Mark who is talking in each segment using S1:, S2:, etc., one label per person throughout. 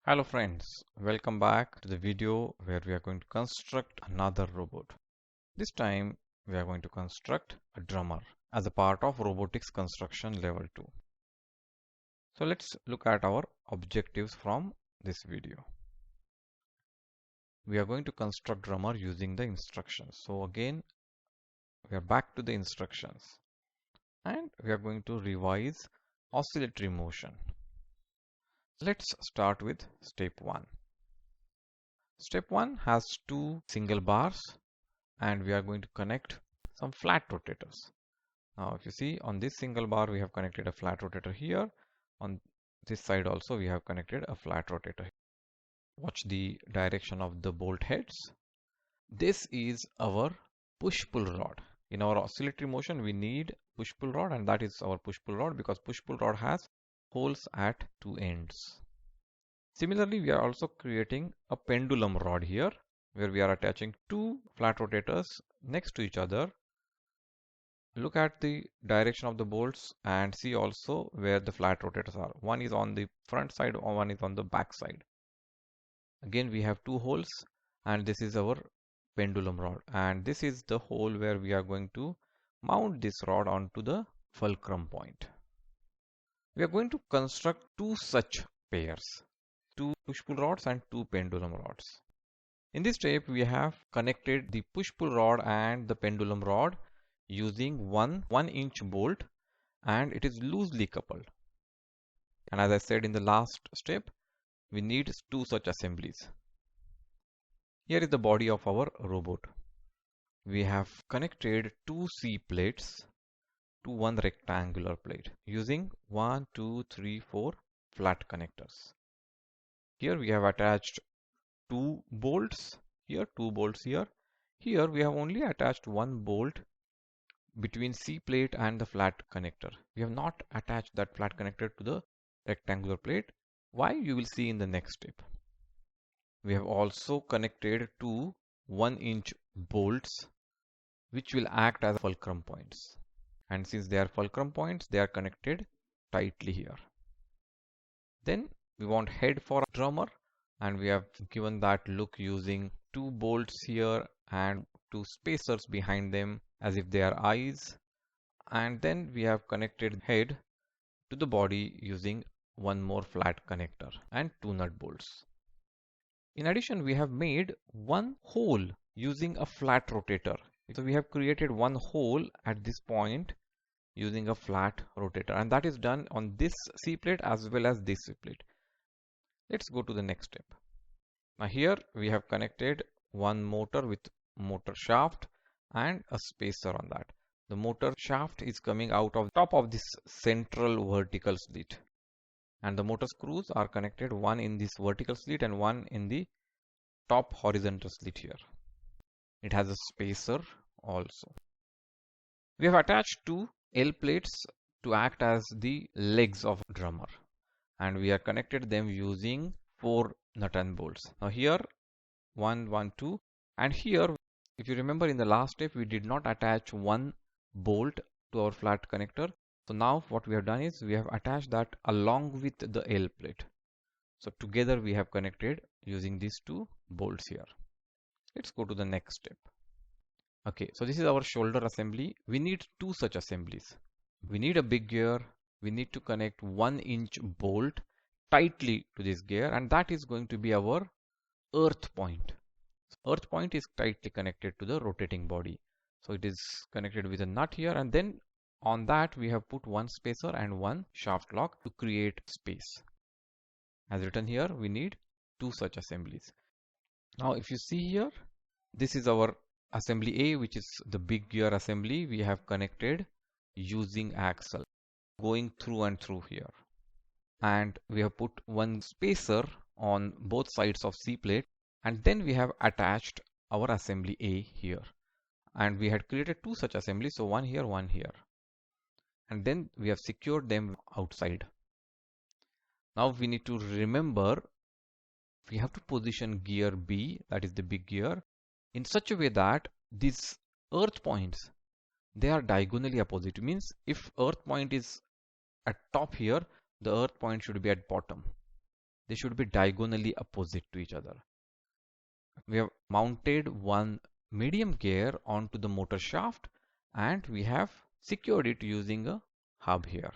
S1: Hello friends, welcome back to the video where we are going to construct another robot. This time we are going to construct a drummer as a part of robotics construction level 2. So let's look at our objectives from this video. We are going to construct drummer using the instructions. So again we are back to the instructions and we are going to revise oscillatory motion. Let's start with step 1. Step 1 has two single bars and we are going to connect some flat rotators. Now if you see on this single bar we have connected a flat rotator here. On this side also we have connected a flat rotator. Watch the direction of the bolt heads. This is our push-pull rod. In our oscillatory motion we need push-pull rod, and that is our push-pull rod because push-pull rod has holes at two ends. Similarly, we are also creating a pendulum rod here where we are attaching two flat rotators next to each other. Look at the direction of the bolts and see also where the flat rotators are. One is on the front side or one is on the back side. Again, we have two holes and this is our pendulum rod, and this is the hole where we are going to mount this rod onto the fulcrum point. We are going to construct two such pairs, two push-pull rods and two pendulum rods. In this step, we have connected the push-pull rod and the pendulum rod using one 1-inch bolt, and it is loosely coupled. And as I said in the last step, we need two such assemblies. Here is the body of our robot. We have connected two C plates to one rectangular plate using 1, 2, 3, 4 flat connectors. Here we have attached two bolts here, two bolts here. Here we have only attached one bolt between C plate and the flat connector. We have not attached that flat connector to the rectangular plate. Why? You will see in the next step. We have also connected two 1-inch bolts which will act as fulcrum points. And since they are fulcrum points, they are connected tightly here. Then we want head for a drummer, and we have given that look using two bolts here and two spacers behind them as if they are eyes. And then we have connected head to the body using one more flat connector and two nut bolts. In addition, we have made one hole using a flat rotator. So we have created one hole at this point using a flat rotator, and that is done on this C plate as well as this C plate. Let's go to the next step. Now here we have connected one motor with motor shaft and a spacer on that. The motor shaft is coming out of the top of this central vertical slit, and the motor screws are connected, one in this vertical slit and one in the top horizontal slit here. It has a spacer also. We have attached two L plates to act as the legs of drummer, and we have connected them using 4 nut and bolts. Now here 1, 1, 2, and here if you remember in the last step we did not attach one bolt to our flat connector. So now what we have done is we have attached that along with the L plate. So together we have connected using these two bolts here. Let's go to the next step. Okay, so this is our shoulder assembly. We need two such assemblies. We need a big gear. We need to connect 1-inch bolt tightly to this gear, and that is going to be our earth point. So earth point is tightly connected to the rotating body. So it is connected with a nut here, and then on that we have put one spacer and one shaft lock to create space. As written here, we need two such assemblies. Now if you see here, this is our assembly A, which is the big gear assembly. We have connected using axle going through and through here, and we have put one spacer on both sides of C plate, and then we have attached our assembly A here, and we had created two such assemblies, so one here, and then we have secured them outside. Now we need to remember we have to position gear B, that is the big gear, in such a way that these earth points, they are diagonally opposite. It means if earth point is at top here, the earth point should be at bottom. they should be diagonally opposite to each other. We have mounted one medium gear onto the motor shaft and we have secured it using a hub here.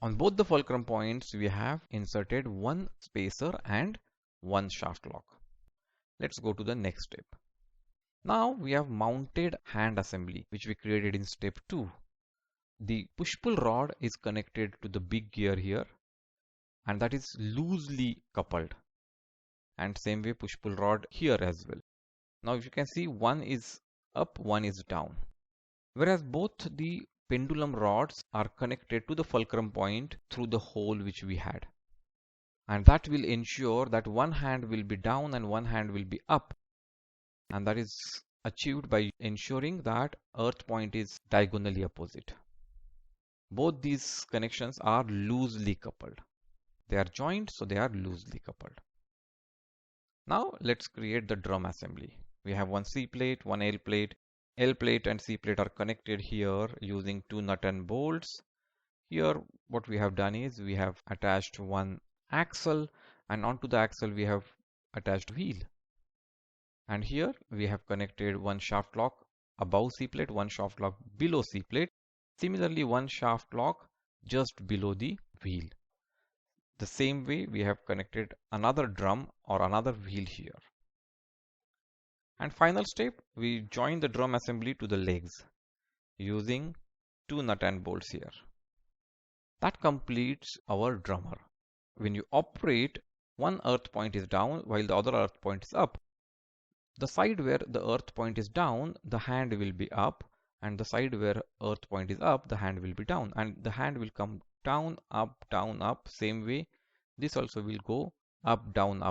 S1: On both the fulcrum points, we have inserted one spacer and one shaft lock. Let's go to the next step. Now we have mounted hand assembly, which we created in step 2. The push-pull rod is connected to the big gear here, and that is loosely coupled. And same way push-pull rod here as well. Now if you can see, one is up, one is down. Whereas both the pendulum rods are connected to the fulcrum point through the hole which we had. And that will ensure that one hand will be down and one hand will be up. And that is achieved by ensuring that earth point is diagonally opposite. Both these connections are loosely coupled. They are joined, so they are loosely coupled. Now let's create the drum assembly. We have one C plate, one L plate. L plate and C plate are connected here using 2 nut and bolts. Here what we have done is we have attached one axle, and onto the axle we have attached wheel. And here we have connected one shaft lock above C plate, one shaft lock below C plate. Similarly, one shaft lock just below the wheel. The same way we have connected another drum or another wheel here. And final step, we join the drum assembly to the legs using 2 nut and bolts here. That completes our drummer. When you operate, one earth point is down while the other earth point is up. The side where the earth point is down, the hand will be up, and the side where earth point is up, the hand will be down, and the hand will come down, up. Same way, this also will go up, down,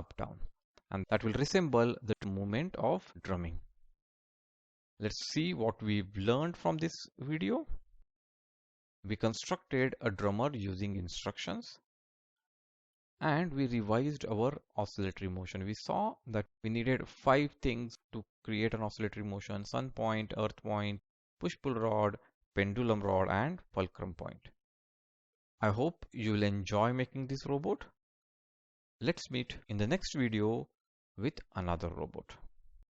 S1: and that will resemble the movement of drumming. Let's see what we've learned from this video. We constructed a drummer using instructions, and we revised our oscillatory motion. We saw that we needed 5 things to create an oscillatory motion: sun point, earth point, push-pull rod, pendulum rod, and fulcrum point. I hope you will enjoy making this robot. Let's meet in the next video with another robot.